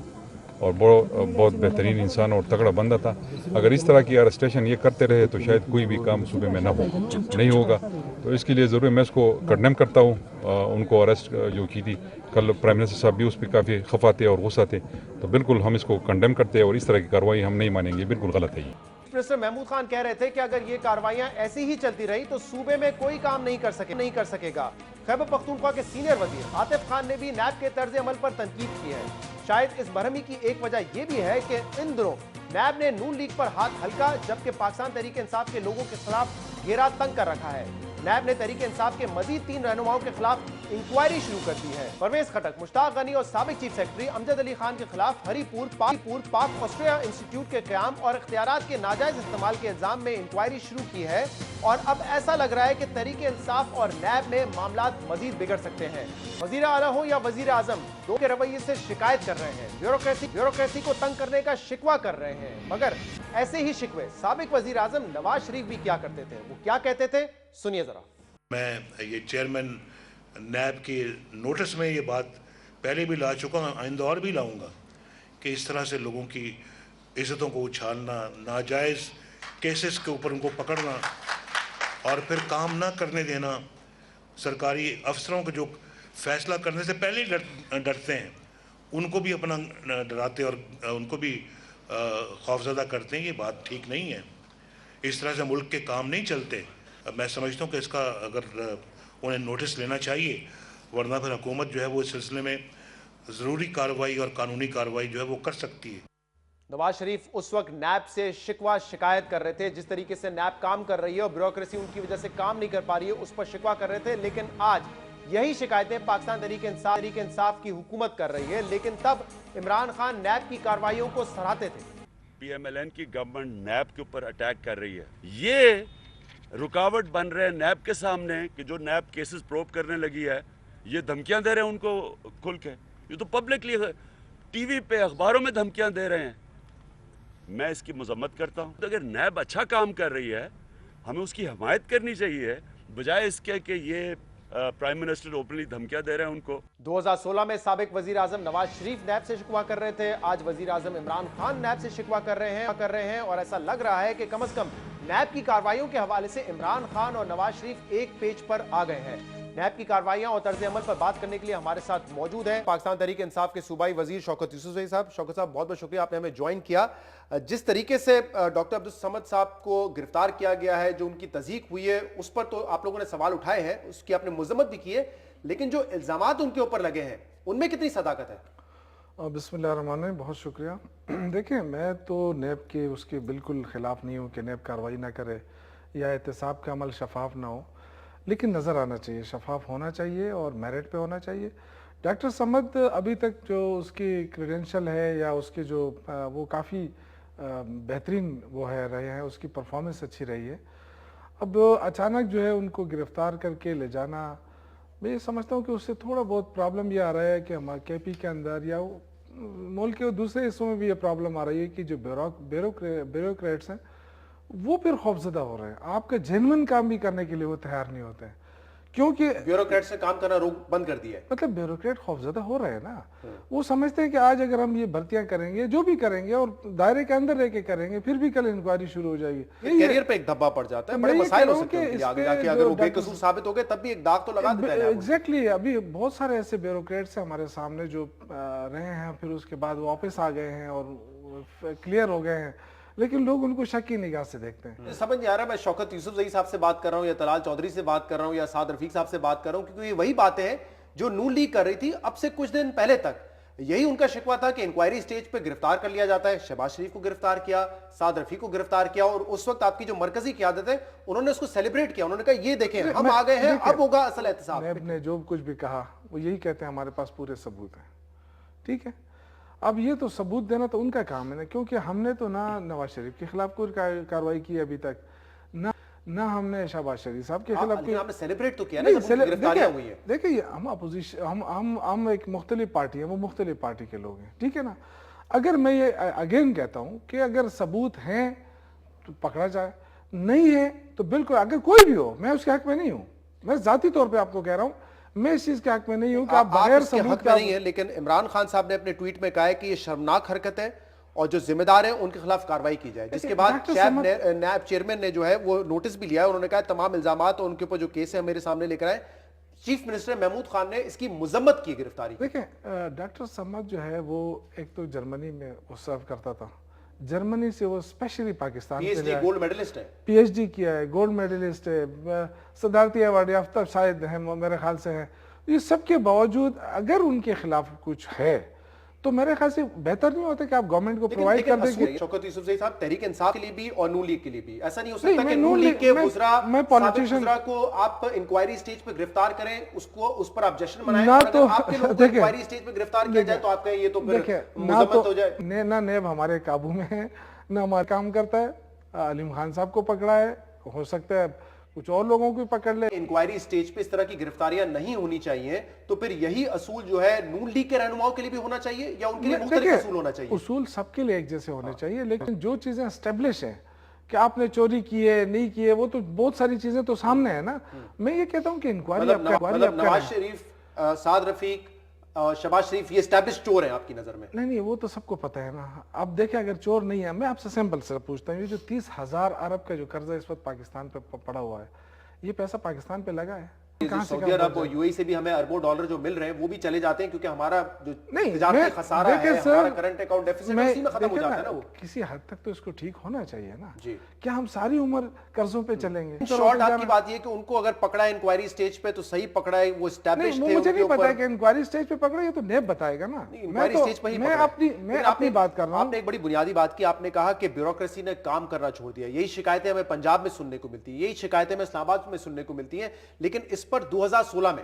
اور بہت بہترین انسان اور تگڑا بندہ تھا. اگر اس طرح کی ارسٹیشن یہ کرتے رہے تو شاید کوئی بھی کام صوبے میں نہیں ہوگا. تو اس کے لیے ضرور میں اس کو کنڈیم کرتا ہوں. ان کو اریسٹ جو کی تھی کل پرائم منسٹر صاحب بھی اس پہ کافی خفا تھے اور غصہ تھے. تو بالکل ہم اس کو کنڈیم کرتے ہیں اور اس طرح کی کارروائی ہم نہیں مانیں گے. بالکل غلط ہے یہ. منسٹر محمود خان کہہ رہے تھے کہ اگر یہ کارروائیاں ایسی ہی چلتی رہی تو صوبے میں کوئی کام نہیں کر سکے گا. خیبر پختونخوا کے سینئر وزیر عاطف خان نے بھی نیب کے طرز عمل پر تنقید کی ہے. شاید اس برہمی کی ایک وجہ یہ بھی ہے کہ ان دنوں نیب نے نون لیگ پر ہاتھ ہلکا جبکہ پاکستان تحریک انصاف کے لوگوں کے خلاف گھیرا تنگ کر رکھا ہے. نیب نے تحریک انصاف کے مزید 3 رہنماؤں کے خلاف انکوائری شروع کر دی ہے. پرویز خٹک، مشتاق غنی اور سابق چیف سیکرٹری امجد علی خان کے خلاف ہری پور پاک آسٹریا انسٹیٹیوٹ کے قیام اور اختیارات کے ناجائز استعمال کے الزام میں انکوائری شروع کی ہے اور اب ایسا لگ رہا ہے کہ تحریک انصاف اور نیب میں معاملات مزید بگڑ سکتے ہیں. وزیر اعلیٰ ہو یا وزیر اعظم، دو کے رویے سے شکایت کر رہے ہیں. بیوروکریسی کو تنگ کرنے کا شکوہ کر رہے ہیں. مگر ایسے ہی شکوے سابق وزیر اعظم نواز شریف بھی کیا کرتے تھے. وہ کیا کہتے تھے، سنیے ذرا. میں یہ چیئرمین نیب کے نوٹس میں یہ بات پہلے بھی لا چکا ہوں، آئندہ اور بھی لاؤں گا کہ اس طرح سے لوگوں کی عزتوں کو اچھالنا، ناجائز کیسز کے اوپر ان کو پکڑنا اور پھر کام نہ کرنے دینا. سرکاری افسروں کو جو فیصلہ کرنے سے پہلے ڈرتے ہیں ان کو بھی اپنا ڈراتے اور ان کو بھی خوفزدہ کرتے ہیں. یہ بات ٹھیک نہیں ہے. اس طرح سے ملک کے کام نہیں چلتے. میں سمجھتا ہوں کہ اس کا اگر انہیں نوٹس لینا چاہیے، ورنہ پھر حکومت جو ہے وہ اس سلسلے میں ضروری کارروائی اور قانونی کارروائی جو ہے وہ کر سکتی ہے. نواز شریف اس وقت نیب سے شکایت کر رہے تھے. جس طریقے سے نیب کام کر رہی ہے اور بیوروکریسی ان کی وجہ سے کام نہیں کر پا رہی ہے اس پر شکوہ کر رہے تھے. لیکن آج یہی شکایتیں پاکستان تحریک انصاف کی حکومت کر رہی ہے. لیکن تب عمران خان نیب کی کارروائیوں کو سراہتے تھے. پی ایم ایل این کی گورنمنٹ نیب کے اوپر اٹیک کر رہی ہے. یہ رکاوٹ بن رہے ہیں نیب کے سامنے کہ جو نیب کیسز پروب کرنے لگی ہے. یہ دھمکیاں دے رہے ہیں ان کو کھل کے. یہ تو پبلکلی ٹی وی پہ اخباروں میں دھمکیاں دے رہے ہیں. میں اس کی مذمت کرتا ہوں. اگر نیب اچھا کام کر رہی ہے ہمیں اس کی حمایت کرنی چاہیے بجائے اس کے کہ یہ پرائم منسٹر اوپنلی دھمکیاں دے رہے ہیں ان کو. 2016 میں سابق وزیر اعظم نواز شریف نیب سے شکوہ کر رہے تھے. آج وزیر اعظم عمران خان نیب سے شکوہ کر رہے ہیں اور ایسا لگ رہا ہے کہ کم از کم نیب کی کارروائیوں کے حوالے سے عمران خان اور نواز شریف ایک پیج پر آ گئے ہیں. نیب کی کارروائیاں اور طرز عمل پر بات کرنے کے لیے ہمارے ساتھ موجود ہیں پاکستان تحریک انصاف کے صوبائی وزیر شوکت یوسفزئی صاحب. شوکت صاحب بہت بہت شکریہ آپ نے ہمیں جوائن کیا. جس طریقے سے ڈاکٹر عبدالصمد صاحب کو گرفتار کیا گیا ہے، جو ان کی تصدیق ہوئی ہے، اس پر تو آپ لوگوں نے سوال اٹھائے ہیں، اس کی آپ نے مذمت بھی کی ہے، لیکن جو الزامات ان کے اوپر لگے ہیں ان میں کتنی صداقت ہے؟ بسم اللہ الرحمن الرحیم. بہت شکریہ. دیکھیں میں تو نیب کے اس کے بالکل خلاف نہیں ہوں کہ نیب کارروائی نہ کرے یا احتساب کا عمل شفاف نہ ہو، لیکن نظر آنا چاہیے، شفاف ہونا چاہیے اور میرٹ پہ ہونا چاہیے. ڈاکٹر صمد ابھی تک جو اس کی کریڈینشل ہے یا اس کے جو وہ کافی بہترین وہ ہے رہے ہیں، اس کی پرفارمنس اچھی رہی ہے. اب اچانک جو ہے ان کو گرفتار کر کے لے جانا، میں یہ سمجھتا ہوں کہ اس سے تھوڑا بہت پرابلم یہ آ رہا ہے کہ ہمارے کے پی کے اندر یا ملک کے دوسرے حصوں میں بھی یہ پرابلم آ رہی ہے کہ جو بیوروکریٹس ہیں وہ پھر خوفزدہ ہو رہے ہیں. آپ کا جینوئن کام بھی کرنے کے لیے وہ تیار نہیں ہوتے ہیں کیونکہ بیوروکریٹ سے کام کرنا بند کر دیا ہے. مطلب بیوروکریٹ خوفزدہ ہو رہے ہیں نا. وہ سمجھتے ہیں کہ آج اگر ہم یہ بھرتیاں کریں گے، جو بھی کریں گے اور دائرے کے اندر رہ کے کریں گے، پھر بھی کل انکوائری شروع ہو جائے گی. کیریئر پہ ایک دھبا پڑ جاتا ہے. بڑے مسائل ہو سکتے ہیں آگے جا کے، اگر وہ بے قصور ثابت ہو گئے تب بھی ایک داغ تو لگا دیتا ہے. ایگزیکٹلی. ابھی بہت سارے ایسے بیوروکریٹس ہیں ہمارے سامنے جو رہے ہیں، پھر اس کے بعد واپس آ گئے ہیں اور کلیئر ہو گئے ہیں، لیکن لوگ ان کو شک کی نگاہ سے دیکھتے ہیں. سمجھ نہیں آ رہا میں شوکت یوسفزئی صاحب سے بات کر رہا ہوں یا طلال چودھری سے بات کر رہا ہوں یا سعد رفیق صاحب سے بات کر رہا ہوں، کیونکہ یہ وہی باتیں ہیں جو نون لیگ کر رہی تھی اب سے کچھ دن پہلے تک. یہی ان کا شکوہ تھا کہ انکوائری سٹیج پہ گرفتار کر لیا جاتا ہے. شہباز شریف کو گرفتار کیا، سعد رفیق کو گرفتار کیا، اور اس وقت آپ کی جو مرکزی قیادت ہے انہوں نے اس کو سیلیبریٹ کیا. انہوں نے کہا یہ دیکھیں ہم آ گئے ہیں، اب ہوگا اصل احتساب. نیب نے جو کچھ بھی کہا وہ یہی کہتے ہیں ہمارے پاس پورے ثبوت ہیں. ٹھیک ہے، اب یہ تو ثبوت دینا تو ان کا کام ہے نا، کیونکہ ہم نے تو نہ نواز شریف کے خلاف کوئی کارروائی کی ابھی تک، نہ ہم نے شہباز شریف صاحب کے خلاف کی. آپ نے سیلیبریٹ تو کیا نا جب گرفتاریاں ہوئی ہیں. دیکھیں ہم اپوزیشن، ہم ایک مختلف پارٹی ہیں، وہ مختلف پارٹی کے لوگ ہیں. ٹھیک ہے نا. اگر میں یہ اگین کہتا ہوں کہ اگر ثبوت ہیں تو پکڑا جائے، نہیں ہے تو بالکل اگر کوئی بھی ہو، میں اس کے حق میں نہیں ہوں. میں ذاتی طور پہ آپ کو کہہ رہا ہوں، میں اس چیز کے حق میں نہیں ہوں کہ آپ آپ بغیر اس کے ثبوت حق میں نہیں ہے، لیکن عمران خان صاحب نے اپنے ٹویٹ میں کہا ہے کہ یہ شرمناک حرکت ہے اور جو ذمہ دار ہیں ان کے خلاف کارروائی کی جائے، جس کے بعد نیب چیئرمین نے جو ہے وہ نوٹس بھی لیا ہے. انہوں نے کہا تمام الزامات اور ان کے اوپر جو کیس ہے میرے سامنے لے کر آئے. چیف منسٹر محمود خان نے اس کی مذمت کی گرفتاری. دیکھیں ڈاکٹر سمد جو ہے وہ ایک تو جرمنی میں وہ سرو کرتا تھا، جرمنی سے وہ specially Pakistan P H D gold medallist ہے، پی ایچ ڈی کیا ہے، گولڈ میڈلسٹ ہے، صدارتی ایوارڈ یافتہ شاید ہیں میرے خیال سے ہیں. یہ سب کے باوجود اگر ان کے خلاف کچھ ہے تو میرے خیال سے بہتر نہیں ہوتا کہ آپ گورنمنٹ کو پرووائڈ کر دیں گے. شوکت یوسفزئی صاحب تحریک انصاف کے لیے بھی اور نون لیگ کے لیے بھی ایسا نہیں ہو سکتا کہ نون لیگ کے وزراء کو آپ انکوائری سٹیج پہ گرفتار کریں، اس پر آپ جشن منائیں، اور اگر آپ کے لوگوں کو انکوائری سٹیج پہ گرفتار کیا جائے تو آپ کہیں یہ تو پھر مذمت ہو جائے. نہ نیب ہمارے قابو میں ہے، نہ ہمارا کام کرتا ہے. علیم خان صاحب کو پکڑا ہے، ہو سکتا ہے کچھ اور لوگوں کو پکڑ لے. انکوائری سٹیج پہ اس طرح کی گرفتاریاں نہیں ہونی چاہیے، تو پھر یہی اصول جو ہے نون لیگ کے رہنماؤں کے لیے بھی ہونا چاہیے یا ان کے لیے مختلف اصول ہونا چاہیے؟ اصول سب کے لیے ایک جیسے ہونے چاہیے، لیکن جو چیزیں اسٹیبلش ہیں کہ آپ نے چوری کی ہے نہیں کی ہے، وہ تو بہت ساری چیزیں تو سامنے ہیں نا. میں یہ کہتا ہوں کہ انکوائری نواز شریف، سعد رفیق، شہباز شریف یہ اسٹیبلش چور ہیں آپ کی نظر میں؟ نہیں وہ تو سب کو پتہ ہے نا. اب دیکھیں اگر چور نہیں ہے، میں آپ سے سیمپل سے پوچھتا ہوں، یہ جو 30,000 ارب کا جو قرضہ اس وقت پاکستان پہ پڑا ہوا ہے، یہ پیسہ پاکستان پہ لگا ہے. سعودی عرب اور یو اے سے بھی ہمیں اربوں ڈالر جو مل رہے ہیں وہ بھی چلے جاتے ہیں کیونکہ ہمارا جو تجارتی خسارہ ہے، ہمارا کرنٹ اکاؤنٹ ڈیفیسٹ اسی میں ختم ہو جاتا ہے نا. وہ کسی حد تک تو اس کو ٹھیک ہونا چاہیے نا. جی کیا ہم ساری عمر قرضوں پہ چلیں گے؟ شارٹ آپ کی بات یہ کہ ان کو اگر پکڑا ہے انکوائری سٹیج پہ تو صحیح پکڑا ہے، وہ اسٹیبلش تھے. مجھے نہیں پتا کہ انکوائری سٹیج پہ پکڑا، یہ تو نیب بتائے گا نا. میں اپنی بات کر رہا ہوں. آپ نے ایک بڑی بنیادی بات کی، آپ نے کہا کہ بیوروکریسی نے کام کرنا چھوڑ دیا. یہی شکایتیں ہمیں پنجاب میں سننے کو ملتی ہیں، یہی شکایتیں ہمیں اسلام آباد میں سننے کو ملتی ہیں. لیکن اس پر 2016 میں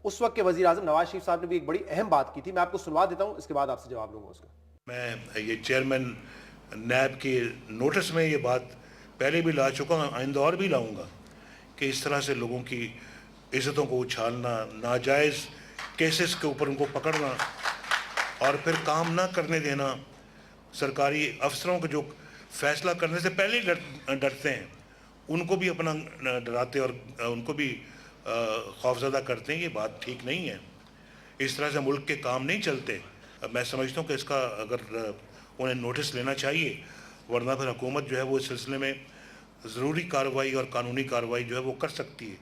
اس وقت کے وزیر اعظم نواز شریف صاحب نے بھی ایک بڑی اہم بات کی تھی. میں آپ کو سنوا دیتا ہوں، اس کے بعد آپ سے جواب لوں گا اس کا. میں یہ چیئرمین نیب کے نوٹس میں یہ بات پہلے بھی لا چکا ہوں، آئندہ اور بھی لاؤں گا کہ اس طرح سے لوگوں کی عزتوں کو اچھالنا، ناجائز کیسز کے اوپر ان کو پکڑنا اور پھر کام نہ کرنے دینا. سرکاری افسروں کو جو فیصلہ کرنے سے پہلے ڈرتے ہیں ان کو بھی اپنا ڈراتے اور ان کو بھی خوفزدہ کرتے ہیں. یہ بات ٹھیک نہیں ہے. اس طرح سے ملک کے کام نہیں چلتے. میں سمجھتا ہوں کہ اس کا اگر انہیں نوٹس لینا چاہیے، ورنہ پھر حکومت جو ہے وہ اس سلسلے میں ضروری کارروائی اور قانونی کارروائی جو ہے وہ کر سکتی ہے.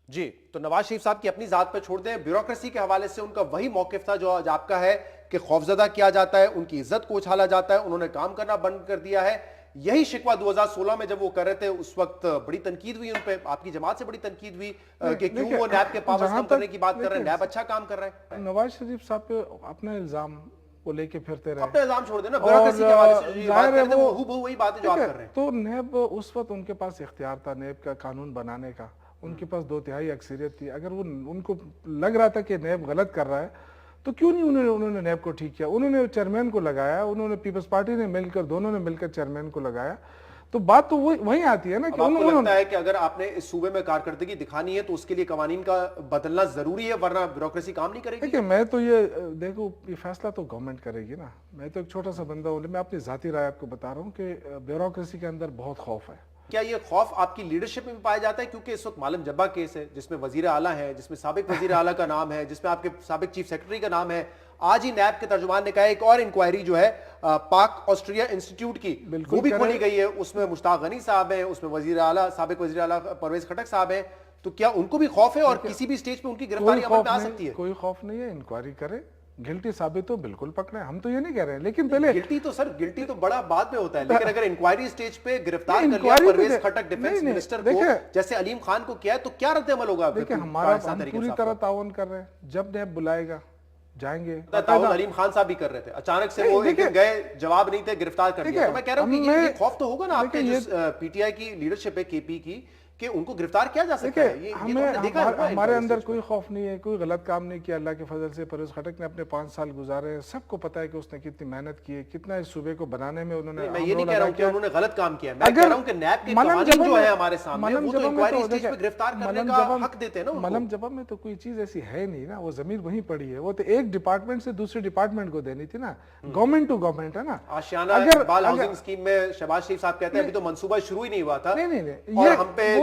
جی تو نواز شریف صاحب کی اپنی ذات پہ چھوڑ دیں. بیوروکریسی کے حوالے سے ان کا وہی موقف تھا جو آج آپ کا ہے کہ خوفزدہ کیا جاتا ہے، ان کی عزت کو اچھالا جاتا ہے، انہوں نے کام کرنا بند کر دیا ہے. یہی شکوہ 2016 میں جب وہ کر رہے تھے اس وقت بڑی تنقید ہوئی ان پہ، آپ کی جماعت سے بڑی تنقید ہوئی کہ کیوں وہ نیب کے پاورز کم کرنے کی بات کر رہے ہیں، نیب اچھا کام کر رہا ہے. نواز شریف صاحب پہ اپنا الزام وہ لے کے پھرتے رہے. اپنے الزام چھوڑ دینا، بیوروکریسی کے حوالے سے جو بات کرتے ہیں وہ ہو وہی بات ہے جو آپ کر رہے ہیں. تو نیب اس وقت ان کے پاس اختیار تھا نیب کا قانون بنانے کا، ان کے پاس 2/3 اکثریت تھی. اگر وہ ان کو لگ رہا تھا کہ نیب غلط کر رہا ہے تو کیوں نہیں انہوں نے نیب کو ٹھیک کیا؟ انہوں نے چیئرمین کو لگایا، انہوں نے پیپلز پارٹی نے مل کر، دونوں نے مل کر چیئرمین کو لگایا. تو بات تو وہیں آتی ہے نا کہ آپ کو لگتا ہے کہ اگر آپ نے اس صوبے میں کارکردگی دکھانی ہے تو اس کے لیے قوانین کا بدلنا ضروری ہے، ورنہ بیوروکریسی کام نہیں کرے گی؟ دیکھیں میں تو یہ دیکھو یہ فیصلہ تو گورنمنٹ کرے گی نا. میں تو ایک چھوٹا سا بندہ ہوں، میں اپنی ذاتی رائے آپ کو بتا رہا ہوں کہ بیوروکریسی کے اندر بہت خوف ہے. کیا یہ خوف آپ کی لیڈرشپ میں بھی پایا جاتا ہے؟ کیونکہ اس وقت معلم جبہ کیس ہے جس میں وزیر اعلیٰ ہے، جس میں سابق وزیر اعلیٰ کا نام ہے، جس میں آپ کے سابق چیف سیکرٹری کا نام ہے. آج ہی نیب کے ترجمان نے کہا ایک اور انکوائری جو ہے پاک آسٹریلیا انسٹیٹیوٹ کی وہ بھی کھولی گئی ہے، اس میں مشتاق غنی صاحب ہیں، اس میں وزیر اعلیٰ سابق وزیر اعلیٰ پرویز خٹک صاحب ہیں. تو کیا ان کو بھی خوف ہے اور کسی بھی سٹیج پہ ان کی گرفتاری عمل میں آ سکتی ہے؟ کوئی خوف نہیں ہے، انکوائری کرے، گلٹی ثابت ہو بالکل پکڑے. ہم تو یہ نہیں کہہ رہے ہیں، لیکن پہلے گلٹی تو بڑا بعد میں ہوتا ہے. لیکن اگر انکوائری سٹیج پہ گرفتار کر لیا پرویز خٹک ڈیفنس منسٹر کو جیسے علیم خان کو کیا ہے تو کیا رد عمل ہوگا؟ دیکھیں ہم پوری طرح تعاون کر رہے ہیں. جب نیب بلائے گا جائیں گے. تعاون علیم خان صاحب بھی کر رہے تھے، اچانک سے وہ ایک دن گئے، جواب نہیں تھے، گرفتار کر دیا. تو میں کہہ رہا ہوں کہ یہ خوف تو ہوگا نا آپ کے جو پی ٹی آئی کی لیڈرشپ ہے کے پی کی کہ ان کو گرفتار کیا جا سکتا ہے. ہمارے اندر کوئی خوف نہیں ہے، کوئی غلط کام نہیں کیا. اللہ کے فضل سے پرویز خٹک نے اپنے 5 سال گزارے ہیں، سب کو پتا ہے کہ اس نے کتنی محنت کی ہے، کتنا اس صوبے کو بنانے میں انہوں نے. میں یہ نہیں کہہ رہا ہوں کہ انہوں نے غلط کام کیا، میں کہہ رہا ہوں کہ نیب کے قوانین جو ہے ہمارے سامنے وہ تو انکوائری سٹیج پہ گرفتار کرنے کا حق دیتے ہیں نا. ملم جبہ میں تو کوئی چیز ایسی ہے نہیں نا، وہ زمین وہیں پڑی ہے. وہ تو ایک ڈپارٹمنٹ سے دوسرے ڈپارٹمنٹ کو دینی تھی نا، گورنمنٹ ٹو گورنمنٹ ہے نا. آشیانہ اقبال ہاؤسنگ اسکیم میں شہباز شریف صاحب کہتے ہیں ابھی تو منصوبہ شروع ہی نہیں ہوا تھا اور ہم پہ